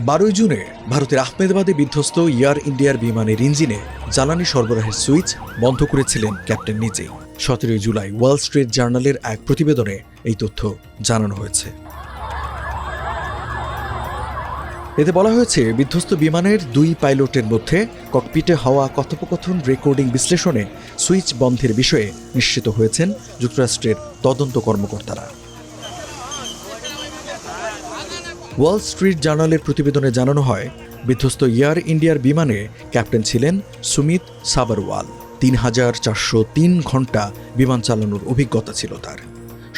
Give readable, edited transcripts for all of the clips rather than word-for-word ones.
12 জুনে ভারতের আহমেদাবাদে বিধ্বস্ত এয়ার ইন্ডিয়ার বিমানের ইঞ্জিনে জ্বালানি সরবরাহের সুইচ বন্ধ করেছিলেন ক্যাপ্টেন নিজেই। 17 জুলাই ওয়াল স্ট্রিট জার্নালের এক প্রতিবেদনে এই তথ্য জানানো হয়েছে। এতে বলা হয়েছে, বিধ্বস্ত বিমানের 2 পাইলটের মধ্যে ককপিটে হওয়া কথোপকথন রেকর্ডিং বিশ্লেষণে সুইচ বন্ধের বিষয়ে নিশ্চিত হয়েছেন যুক্তরাষ্ট্রের তদন্ত কর্মকর্তারা। ওয়াল স্ট্রিট জার্নালের প্রতিবেদনে জানানো হয়, বিধ্বস্ত এয়ার ইন্ডিয়ার বিমানে ক্যাপ্টেন ছিলেন সুমিত সাবারওয়াল। 3403 ঘণ্টা বিমান চালানোর অভিজ্ঞতা ছিল তার।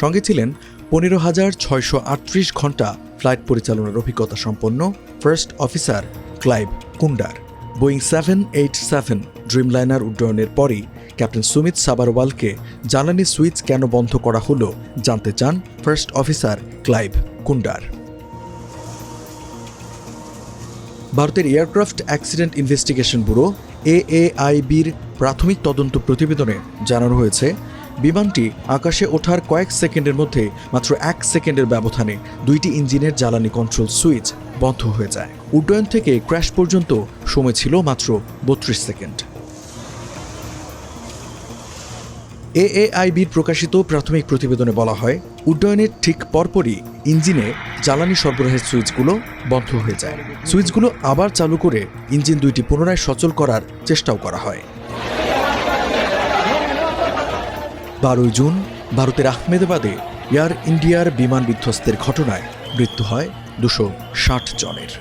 সঙ্গে ছিলেন 15,638 ঘণ্টা ফ্লাইট পরিচালনার অভিজ্ঞতা সম্পন্ন first officer Clive Kunder. Boeing 787 Dreamliner উড্ডয়নের পরই ক্যাপ্টেন সুমিত সাবারওয়ালকে জ্বালানি সুইচ কেন বন্ধ করা হলো জানতে চান ফার্স্ট অফিসার ক্লাইভ কুন্ডার। ভারতের এয়ারক্রাফট অ্যাক্সিডেন্ট ইনভেস্টিগেশন ব্যুরো AAIBর প্রাথমিক তদন্ত প্রতিবেদনে জানানো হয়েছে, বিমানটি আকাশে ওঠার কয়েক সেকেন্ডের মধ্যে মাত্র 1 সেকেন্ডের ব্যবধানে 2টি ইঞ্জিনের জ্বালানি কন্ট্রোল সুইচ বন্ধ হয়ে যায়। উড্ডয়ন থেকে ক্র্যাশ পর্যন্ত সময় ছিল মাত্র 32 সেকেন্ড। AAIBর প্রকাশিত প্রাথমিক প্রতিবেদনে বলা হয়, উড্ডয়নের ঠিক পরপরই ইঞ্জিনে জ্বালানি সরবরাহের সুইচগুলো বন্ধ হয়ে যায়। সুইচগুলো আবার চালু করে ইঞ্জিন 2টি পুনরায় সচল করার চেষ্টাও করা হয়। 12 জুন ভারতের আহমেদাবাদে এয়ার ইন্ডিয়ার বিমান বিধ্বস্তের ঘটনায় মৃত্যু হয় 260 জনের।